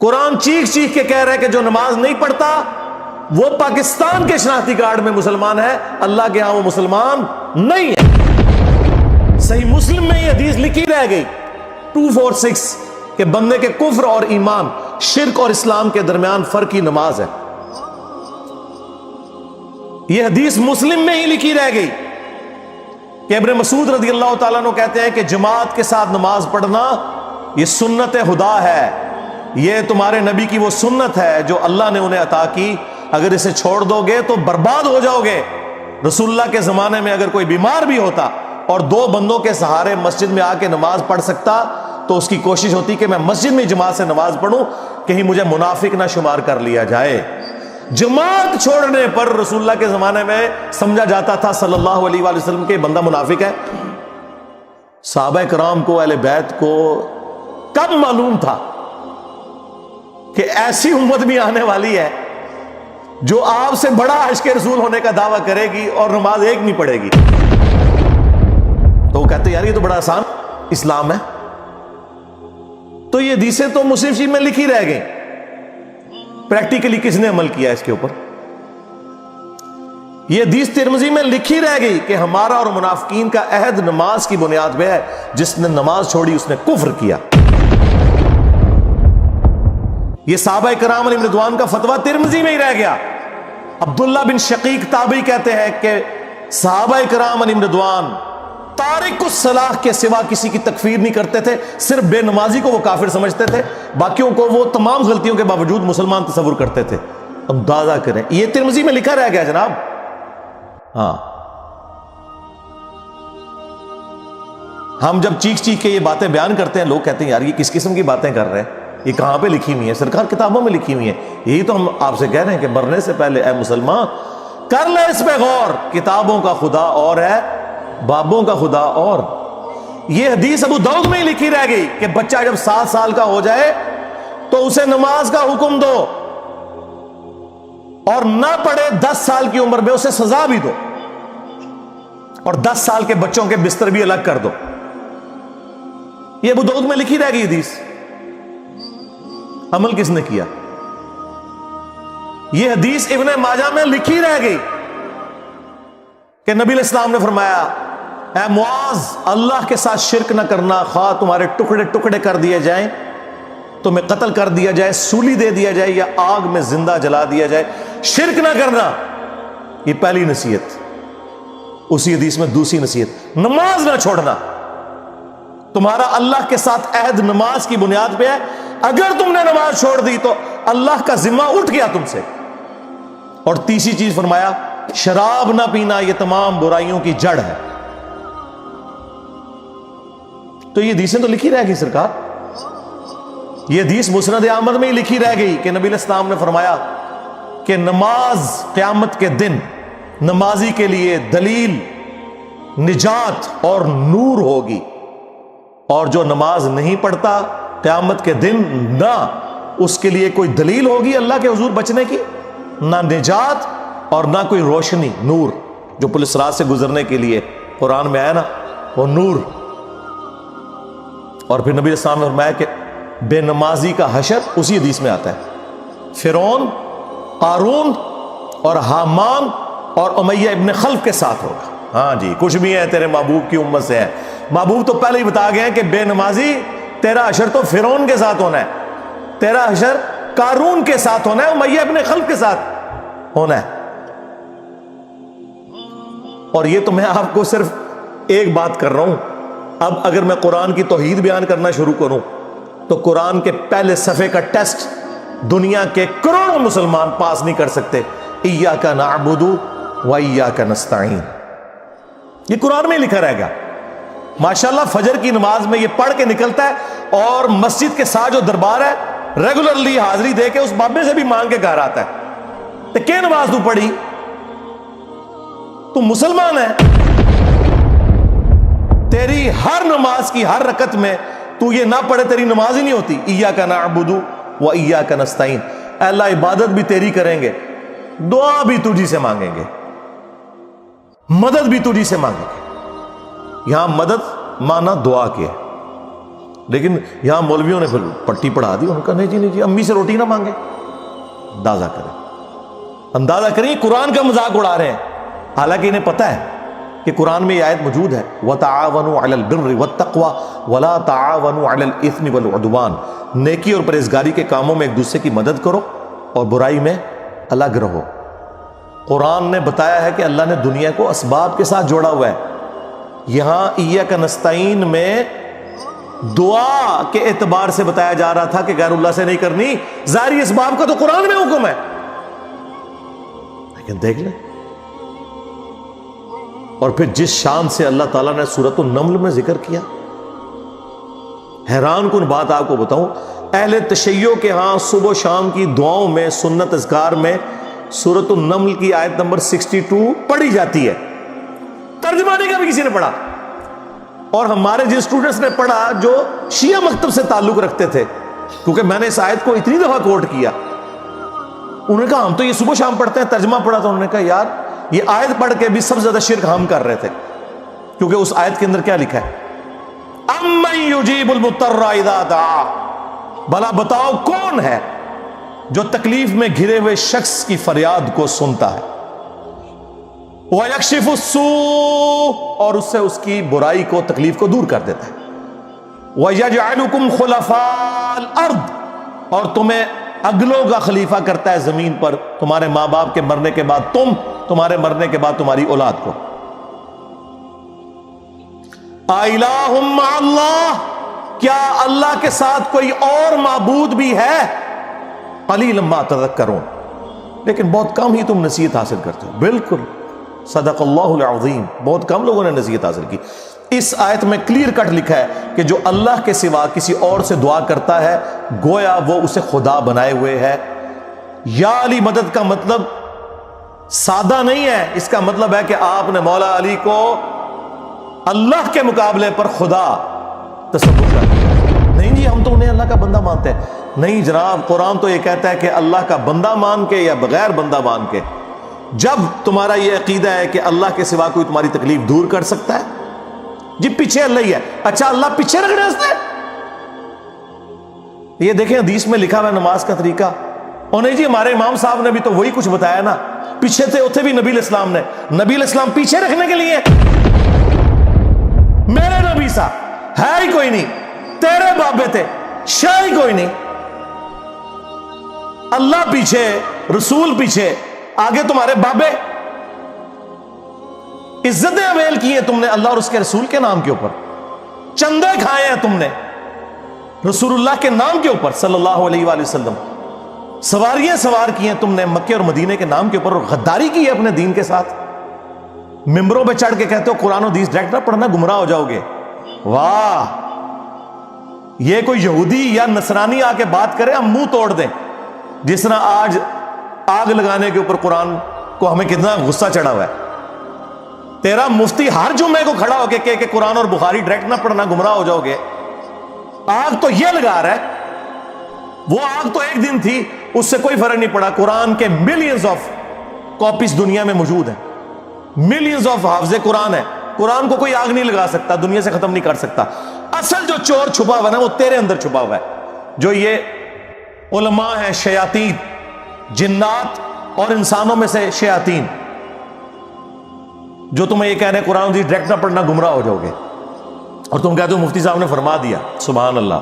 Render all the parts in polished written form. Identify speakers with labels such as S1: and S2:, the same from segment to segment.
S1: قرآن چیخ چیخ کے کہہ رہا ہے کہ جو نماز نہیں پڑھتا وہ پاکستان کے شناختی کارڈ میں مسلمان ہے، اللہ کے ہاں وہ مسلمان نہیں ہے۔ صحیح مسلم میں یہ حدیث لکھی رہ گئی 246 کہ بندے کے کفر اور ایمان، شرک اور اسلام کے درمیان فرق ہی نماز ہے۔ یہ حدیث مسلم میں ہی لکھی رہ گئی کہ ابن مسعود رضی اللہ تعالیٰ عنہ کہتے ہیں کہ جماعت کے ساتھ نماز پڑھنا یہ سنت خدا ہے، یہ تمہارے نبی کی وہ سنت ہے جو اللہ نے انہیں عطا کی، اگر اسے چھوڑ دو گے تو برباد ہو جاؤ گے۔ رسول اللہ کے زمانے میں اگر کوئی بیمار بھی ہوتا اور 2 بندوں کے سہارے مسجد میں آ کے نماز پڑھ سکتا تو اس کی کوشش ہوتی کہ میں مسجد میں جماعت سے نماز پڑھوں، کہیں مجھے منافق نہ شمار کر لیا جائے۔ جماعت چھوڑنے پر رسول اللہ کے زمانے میں سمجھا جاتا تھا صلی اللہ علیہ وآلہ وسلم کہ بندہ منافق ہے۔ صحابہ کرام کو، اہل بیت کو کب معلوم تھا کہ ایسی امت بھی آنے والی ہے جو آپ سے بڑا عشق رسول ہونے کا دعویٰ کرے گی اور نماز ایک نہیں پڑھے گی؟ تو وہ کہتے یار یہ تو بڑا آسان اسلام ہے۔ تو یہ حدیثیں تو مسلم شریف میں لکھی رہ گئی، پریکٹیکلی کس نے عمل کیا اس کے اوپر؟ یہ حدیث ترمذی میں لکھی رہ گئی کہ ہمارا اور منافقین کا عہد نماز کی بنیاد پہ ہے، جس نے نماز چھوڑی اس نے کفر کیا۔ یہ صحابہ کرام علیہ رضوان کا فتویٰ ترمذی میں ہی رہ گیا۔ عبداللہ بن شقیق تابعی کہتے ہیں کہ صحابہ کرام علیہ رضوان تارک الصلاح کے سوا کسی کی تکفیر نہیں کرتے تھے، صرف بے نمازی کو وہ کافر سمجھتے تھے، باقیوں کو وہ تمام غلطیوں کے باوجود مسلمان تصور کرتے تھے۔ اندازہ کریں، یہ ترمذی میں لکھا رہ گیا جناب۔ ہاں، ہم جب چیخ چیخ کے یہ باتیں بیان کرتے ہیں، لوگ کہتے ہیں یار یہ کس قسم کی باتیں کر رہے ہیں، یہ کہاں پہ لکھی ہوئی ہے؟ سرکار کتابوں میں لکھی ہوئی ہے۔ یہی تو ہم آپ سے کہہ رہے ہیں کہ مرنے سے پہلے اے مسلمان کر لے اس پہ غور، کتابوں کا خدا اور ہے، بابوں کا خدا اور۔ یہ حدیث ابو داؤد میں ہی لکھی رہ گئی کہ بچہ جب 7 سال کا ہو جائے تو اسے نماز کا حکم دو، اور نہ پڑھے 10 سال کی عمر میں اسے سزا بھی دو، اور 10 سال کے بچوں کے بستر بھی الگ کر دو۔ یہ ابو داؤد میں لکھی رہ گئی حدیث۔ عمل کس نے کیا؟ یہ حدیث ابن ماجہ میں لکھی رہ گئی کہ نبی علیہ السلام نے فرمایا اے معاذ، اللہ کے ساتھ شرک نہ کرنا، خواہ تمہارے ٹکڑے ٹکڑے کر دیے جائیں، تمہیں قتل کر دیا جائے، سولی دے دیا جائے، یا آگ میں زندہ جلا دیا جائے، شرک نہ کرنا۔ یہ پہلی نصیحت۔ اسی حدیث میں دوسری نصیحت، نماز نہ چھوڑنا۔ تمہارا اللہ کے ساتھ عہد نماز کی بنیاد پہ ہے، اگر تم نے نماز چھوڑ دی تو اللہ کا ذمہ اٹھ گیا تم سے۔ اور تیسری چیز فرمایا شراب نہ پینا، یہ تمام برائیوں کی جڑ ہے۔ تو یہ حدیثیں تو لکھی رہ گئی سرکار۔ یہ حدیث مسند احمد میں ہی لکھی رہ گئی کہ نبی علیہ السلام نے فرمایا کہ نماز قیامت کے دن نمازی کے لیے دلیل، نجات اور نور ہوگی، اور جو نماز نہیں پڑھتا قیامت کے دن نہ اس کے لیے کوئی دلیل ہوگی اللہ کے حضور بچنے کی، نہ نجات اور نہ کوئی روشنی، نور جو پولیس رات سے گزرنے کے لیے قرآن میں آیا نا، وہ نور۔ اور پھر نبی علیہ السلام نے فرمایا کہ بے نمازی کا حشر اسی حدیث میں آتا ہے، فرعون، قارون اور حامان اور امیہ ابن خلف کے ساتھ ہوگا۔ ہاں جی، کچھ بھی ہے تیرے محبوب کی امت سے ہے۔ محبوب تو پہلے ہی بتا گئے ہیں کہ بے نمازی تیرا حشر تو فرعون کے ساتھ ہونا ہے، تیرا حشر قارون کے ساتھ ہونا ہے، امیہ ابن خلف کے ساتھ ہونا ہے۔ اور یہ تو میں آپ کو صرف ایک بات کر رہا ہوں۔ اب اگر میں قرآن کی توحید بیان کرنا شروع کروں تو قرآن کے پہلے صفحے کا ٹیسٹ دنیا کے کروڑوں مسلمان پاس نہیں کر سکتے۔ ایاک نعبد و ایاک نستعین، یہ قرآن میں لکھا رہے گا۔ ماشاءاللہ فجر کی نماز میں یہ پڑھ کے نکلتا ہے، اور مسجد کے ساتھ جو دربار ہے ریگولرلی حاضری دے کے اس بابے سے بھی مانگ کے گھر آتا ہے۔ تو کیا نماز تو پڑھی؟ تو مسلمان ہے، تیری ہر نماز کی ہر رکعت میں تو یہ نہ پڑھے تیری نماز ہی نہیں ہوتی۔ ایاک نعبد و ایاک نستعین، اے اللہ عبادت بھی تیری کریں گے، دعا بھی تجھی سے مانگیں گے، مدد بھی تجھی سے مانگیں گے۔ یہاں مدد مانا دعا کے، لیکن یہاں مولویوں نے پھر پٹی پڑھا دی، ان کا نہیں جی امی سے روٹی نہ مانگے. اندازہ کریں قرآن کا مذاق اڑا رہے ہیں، حالانکہ انہیں پتہ ہے کہ قرآن میں یہ آیت موجود ہے وَتَعَاوَنُوا عَلَى الْبِرِّ وَالتَّقْوَى وَلَا تَعَاوَنُوا عَلَى الْإِثْمِ وَالْعُدْوَانِ. نیکی اور پرہیزگاری کے کاموں میں ایک دوسرے کی مدد کرو اور برائی میں الگ رہو. قرآن نے بتایا ہے کہ اللہ نے دنیا کو اسباب کے ساتھ جوڑا ہوا ہے. یہاں ایاک نستعین میں دعا کے اعتبار سے بتایا جا رہا تھا کہ غیر اللہ سے نہیں کرنی، ظاہری اسباب کا تو قرآن میں حکم ہے. لیکن دیکھ لیں، اور پھر جس شان سے اللہ تعالیٰ نے سورۃ النمل میں ذکر کیا، حیران کن بات آپ کو بتاؤں، اہل تشیع کے ہاں صبح و شام کی دعاؤں میں، سنت اذکار میں سورۃ النمل کی آیت نمبر 62 پڑھی جاتی ہے. ترجمہ نہیں کبھی کسی نے پڑھا. اور ہمارے جن اسٹوڈنٹس نے پڑھا جو شیعہ مکتب سے تعلق رکھتے تھے، کیونکہ میں نے اس آیت کو اتنی دفعہ کوٹ کیا، انہوں نے کہا ہم تو یہ صبح شام پڑھتے ہیں. ترجمہ پڑھا تو انہوں نے کہا یار یہ آیت پڑھ کے بھی سب سے زیادہ شرک ہم کر رہے تھے، کیونکہ اس آیت کے اندر کیا لکھا ہے؟ اَمَّن يُجِيبُ الْمُضْطَرَّ إِذَا دَعَاهُ. بھلا بتاؤ کون ہے جو تکلیف میں گھرے ہوئے شخص کی فریاد کو سنتا ہے، وَيَكْشِفُ السُّوءَ، اور اس سے اس کی برائی کو، تکلیف کو دور کر دیتا ہے، وَيَجْعَلُكُمْ خُلَفَاءَ الْأَرْضِ، اور تمہیں اگلوں کا خلیفہ کرتا ہے زمین پر، تمہارے ماں باپ کے مرنے کے بعد تم، تمہارے مرنے کے بعد تمہاری اولاد کو. اَإِلَٰهٌ مَّعَ اللَّهِ، کیا اللہ کے ساتھ کوئی اور معبود بھی ہے؟ قَلِيلًا مَّا تَذَكَّرُونَ، لیکن بہت کم ہی تم نصیحت حاصل کرتے ہو. بالکل صدق اللہ العظیم، بہت کم لوگوں نے نصیحت حاصل کی. اس آیت میں کلیئر کٹ لکھا ہے کہ جو اللہ کے سوا کسی اور سے دعا کرتا ہے گویا وہ اسے خدا بنائے ہوئے ہے. یا علی مدد کا مطلب سادہ نہیں ہے، اس کا مطلب ہے کہ آپ نے مولا علی کو اللہ کے مقابلے پر خدا تصور کر دیا. نہیں جی ہم تو انہیں اللہ کا بندہ مانتے ہیں. نہیں جناب، قرآن تو یہ کہتا ہے کہ اللہ کا بندہ مان کے یا بغیر بندہ مان کے. جب تمہارا یہ عقیدہ ہے کہ اللہ کے سوا کوئی تمہاری تکلیف دور کر سکتا ہے، جی پیچھے اللہ ہی ہے. اچھا اللہ پیچھے رکھنے سے، یہ دیکھیں حدیث میں لکھا ہوا ہے نماز کا طریقہ. اور نہیں جی ہمارے امام صاحب نے بھی تو وہی کچھ بتایا نا، پیچھے تھے اتنے بھی نبی علیہ السلام نے. نبی علیہ السلام پیچھے رکھنے کے لیے، میرے نبی صاحب ہے ہی کوئی نہیں، تیرے بابے تھے شاہ ہی کوئی نہیں. اللہ پیچھے، رسول پیچھے، آگے تمہارے بابے. عزتیں اویل کی ہیں تم نے اللہ اور اس کے رسول کے نام کے اوپر، چندے کھائے ہیں تم نے رسول اللہ کے نام کے اوپر صلی اللہ علیہ وآلہ وسلم. سواریاں سوار کی ہیں تم نے مکے اور مدینے کے نام کے اوپر، اور غداری کی ہے اپنے دین کے ساتھ. ممبروں پہ چڑھ کے کہتے ہو قرآن و حدیث ڈائریکٹ نہ پڑھنا، گمراہ ہو جاؤ گے. واہ، یہ کوئی یہودی یا نصرانی آ کے بات کرے ہم منہ توڑ دیں. جس طرح آج آگ لگانے کے اوپر قرآن کو ہمیں کتنا غصہ چڑھا ہوا ہے. تیرا مفتی ہر جمعے کو کھڑا ہو کے کہ قرآن اور بخاری ڈائریکٹ نہ پڑھنا، گمراہ ہو جاؤ گے. آگ تو یہ لگا رہا ہے، وہ آگ تو ایک دن تھی، اس سے کوئی فرق نہیں پڑا. قرآن کے ملینز آف کاپیز دنیا میں موجود ہیں، ملینز آف حافظ قرآن ہے. قرآن کو کوئی آگ نہیں لگا سکتا، دنیا سے ختم نہیں کر سکتا. اصل جو چور چھپا ہوا ہے وہ تیرے اندر چھپا ہوا ہے. جو یہ علماء ہیں، شیاطین، جنات اور انسانوں میں سے شیاطین، جو تمہیں یہ کہہ رہے ہیں قرآن حدیث ڈائریکٹ نہ پڑھنا، گمراہ ہو جاؤ گے. اور تم کہتے ہو مفتی صاحب نے فرما دیا. سبحان اللہ.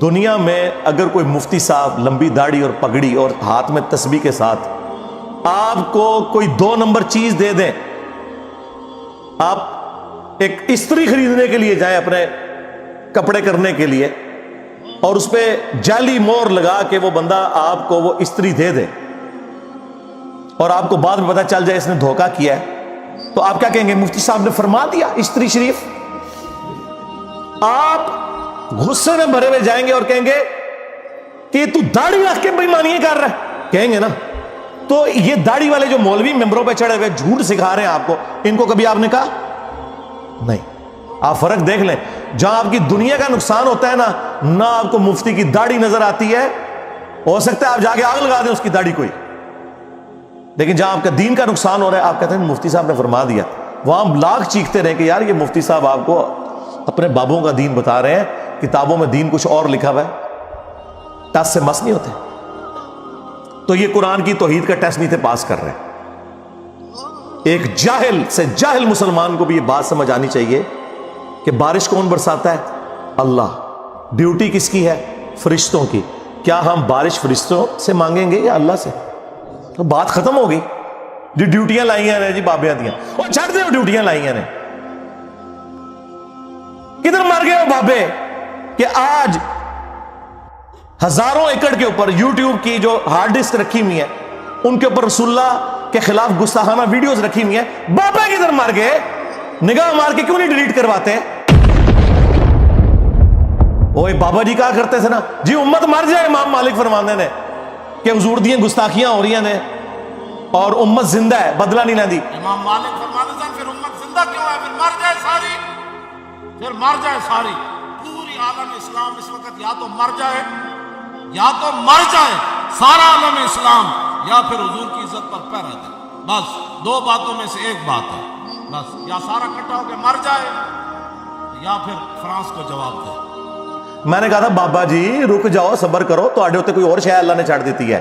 S1: دنیا میں اگر کوئی مفتی صاحب لمبی داڑھی اور پگڑی اور ہاتھ میں تسبیح کے ساتھ آپ کو کوئی 2 نمبر چیز دے دیں، آپ ایک استری خریدنے کے لیے جائیں اپنے کپڑے کرنے کے لیے، اور اس پہ جعلی مور لگا کے وہ بندہ آپ کو وہ استری دے دے، اور آپ کو بعد میں پتہ چل جائے اس نے دھوکہ کیا ہے، تو آپ کیا کہیں گے؟ مفتی صاحب نے فرما دیا استری شریف. آپ غصے میں بھرے ہوئے جائیں گے اور کہیں گے کہ تو داڑھی رکھ کے بےایمانیاں کر رہا ہے، کہیں گے نا. تو یہ داڑھی والے جو مولوی ممبروں پہ چڑھے ہوئے جھوٹ سکھا رہے ہیں آپ کو، ان کو کبھی آپ نے کہا نہیں. آپ فرق دیکھ لیں، جہاں آپ کی دنیا کا نقصان ہوتا ہے نا، نہ آپ کو مفتی کی داڑھی نظر آتی ہے، ہو سکتا ہے آپ جا کے آگ لگا دیں اس کی داڑھی کوئی، لیکن جہاں آپ کا دین کا نقصان ہو رہا ہے آپ کہتے ہیں مفتی صاحب نے فرما دیا. وہاں لاکھ چیختے رہے کہ یار یہ مفتی صاحب آپ کو اپنے بابوں کا دین بتا رہے ہیں، کتابوں میں دین کچھ اور لکھا ہوا ہے، ٹس سے مس نہیں ہوتے. تو یہ قرآن کی توحید کا ٹیسٹ نہیں تھے پاس کر رہے. ایک جاہل سے جاہل مسلمان کو بھی یہ بات سمجھ آنی چاہیے کہ بارش کون برساتا ہے؟ اللہ. ڈیوٹی کس کی ہے؟ فرشتوں کی. کیا ہم بارش فرشتوں سے مانگیں گے یا اللہ سے؟ تو بات ختم ہو گئی. جو ڈیوٹیاں لائیاں نے جی بابیاں دیاں، وہ چھڑ دے، وہ ڈیوٹیاں لائیاں نے. کدھر مر گئے وہ بابے کہ آج ہزاروں ایکڑ کے اوپر یوٹیوب کی جو ہارڈ ڈسک رکھی ہوئی ہے ان کے اوپر رسول اللہ کے خلاف گستاخانہ ویڈیوز رکھی ہوئی ہیں. بابا کدھر مر گئے؟ نگاہ مار کے کیوں نہیں ڈیلیٹ کرواتے؟ اوے بابا جی کہا کرتے تھے نا جی امت مر جائے. امام مالک فرماندے نے کہ حضور دیاں گستاخیاں ہو رہی ہیں اور امت زندہ ہے، بدلہ نہیں لیندی.
S2: امام مالک فرماتے ہیں پھر امت زندہ کیوں ہے؟ پھر مر جائے ساری، پھر مر جائے ساری. پوری عالم اسلام اس وقت یا تو مر جائے، یا تو مر جائے سارا عالم اسلام، یا پھر حضور کی عزت پر پہ رہتا ہے. بس دو باتوں میں سے ایک بات ہے. بس یا سارا اکٹھا ہو کے مر جائے یا پھر فرانس کو جواب دے.
S1: میں نے کہا تھا بابا جی رک جاؤ، صبر کرو، تو آڈے ہوتے کوئی اور شے اللہ نے چھاڑ دیتی ہے.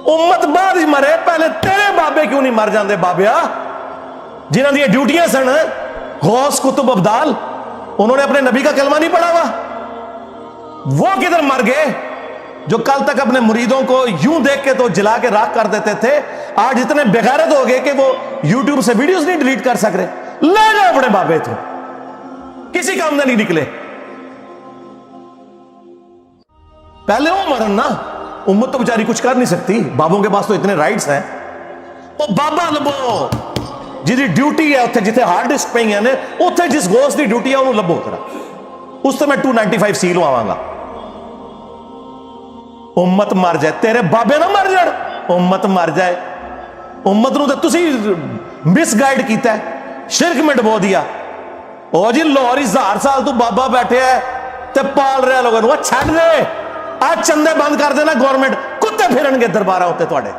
S1: امت بعد ہی مرے، پہلے تیرے بابے کیوں نہیں مر جاندے بابیا جنہاں دی ڈیوٹیاں سن؟ غوث کتب ابدال، انہوں نے اپنے نبی کا کلمہ نہیں پڑھا ہوا؟ وہ کدھر مر گئے جو کل تک اپنے مریدوں کو یوں دیکھ کے تو جلا کے راکھ کر دیتے تھے، آج اتنے بغیرت ہو گئے کہ وہ یوٹیوب سے ویڈیوز نہیں ڈیلیٹ کر سک رہے. لے جائے اپنے بابے تو کسی کام نہیں نکلے. پہلے وہ مرن نا، امت تو بیچاری کچھ کر نہیں سکتی، بابوں کے پاس تو اتنے رائٹس ہیں. وہ بابا لبو جی ڈیوٹی ہے اتنے جتنے ہارڈ ڈسک پہ ہیں اتنے جس غوث دی ڈیوٹی ہے انہوں لبو کرا، اس سے میں 295 سیل آواں گا. امت مر جائے، تیرے بابے نہ مر جائے، امت مر جائے. امت نو تے تسی مس گائیڈ کیتا ہے، شرک میں ڈبو دیا. او جی لاہور 1000 سال تو بابا بیٹھے ہے تے پال رہے لوگوں نو. چھڑ دے، آج چندے بند کر دینا گورنمنٹ، کتے پھرن گے دربارہ ہوتے تواڈے،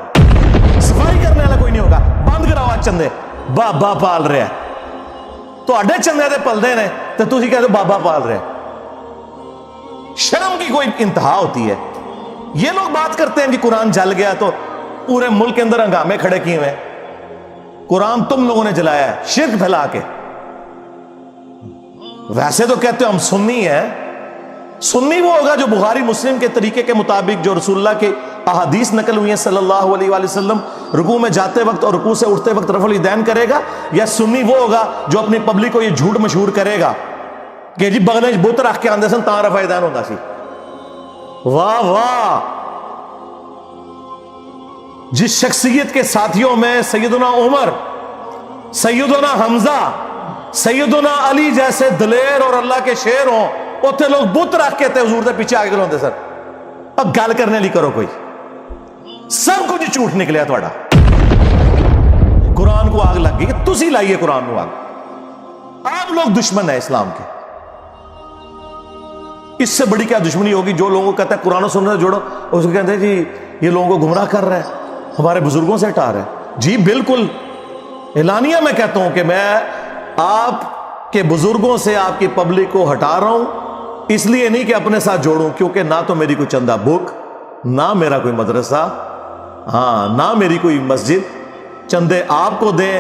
S1: صفائی کرنے والا کوئی نہیں ہوگا. بند کراؤ آج چندے، بابا پال رہے ہیں. تواڈے چندے تے پلدے نے تے تسی کہتے بابا پال رہے. شرم کی کوئی انتہا ہوتی ہے. یہ لوگ بات کرتے ہیں کہ قرآن جل گیا تو پورے ملک کے اندر ہنگامے کھڑے کیے ہوئے. قرآن تم لوگوں نے جلایا ہے شرک پھیلا کے. ویسے تو کہتے ہو ہم سنی ہیں. سنی وہ ہوگا جو بخاری مسلم کے طریقے کے مطابق جو رسول اللہ کے احادیث نقل ہوئی ہیں صلی اللہ علیہ وآلہ وسلم، رکوع میں جاتے وقت اور رکوع سے اٹھتے وقت رفع الیدین کرے گا. یا سنی وہ ہوگا جو اپنی پبلک کو یہ جھوٹ مشہور کرے گا کہ جی بغلے بت رکھ کے آندے سن تاں رفع الیدین ہوتا سی. واہ واہ. جس شخصیت کے ساتھیوں میں سیدنا عمر، سیدنا حمزہ، سیدنا علی جیسے دلیر اور اللہ کے شیر ہوں، اتنے لوگ بت رکھ کے تے حضور دے پیچھے آگے کھلوندے سر. اب گل کرنے لی کرو کوئی، سب کچھ جھوٹ نکلیا تھوڑا. قرآن کو آگ لگ گئی، تسی لائیے قرآن کو آگ. آپ لوگ دشمن ہیں اسلام کے. اس سے بڑی کیا دشمنی ہوگی جو لوگوں کو کہتا ہے قرآن و سنت سے جوڑو، اس کو کہتے ہیں جی یہ لوگوں کو گمراہ کر رہا ہے، ہمارے بزرگوں سے ہٹا رہا ہے. جی بالکل اعلانیہ میں کہتا ہوں کہ میں آپ کے بزرگوں سے آپ کی پبلک کو ہٹا رہا ہوں، اس لیے نہیں کہ اپنے ساتھ جوڑوں، کیونکہ نہ تو میری کوئی چندہ بک، نہ میرا کوئی مدرسہ، ہاں نہ میری کوئی مسجد. چندے آپ کو دیں،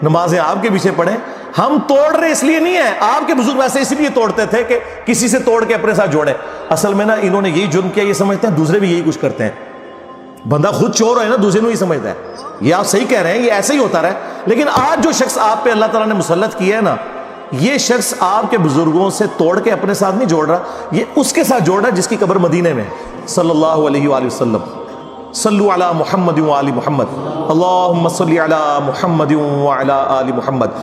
S1: نمازیں آپ کے پیچھے پڑھیں. ہم توڑ رہے اس لیے نہیں ہے، آپ کے بزرگ ویسے اس لیے توڑتے تھے کہ کسی سے توڑ کے اپنے ساتھ جوڑیں. اصل میں نا انہوں نے یہی جرم کیا، یہ سمجھتے ہیں دوسرے بھی یہی کچھ کرتے ہیں. بندہ خود چور ہے نا دوسرے کو ہی سمجھتا ہے. یہ آپ صحیح کہہ رہے ہیں، یہ ایسے ہی ہوتا رہا ہے. لیکن آج جو شخص آپ پہ اللہ تعالیٰ نے مسلط کیا ہے نا، یہ شخص آپ کے بزرگوں سے توڑ کے اپنے ساتھ نہیں جوڑ رہا، یہ اس کے ساتھ جوڑ رہا ہے جس کی قبر مدینے میں صلی اللہ علیہ وآلہ وسلم. صلو علی محمد و آل محمد، اللہم صلی علی محمد و علی آل محمد.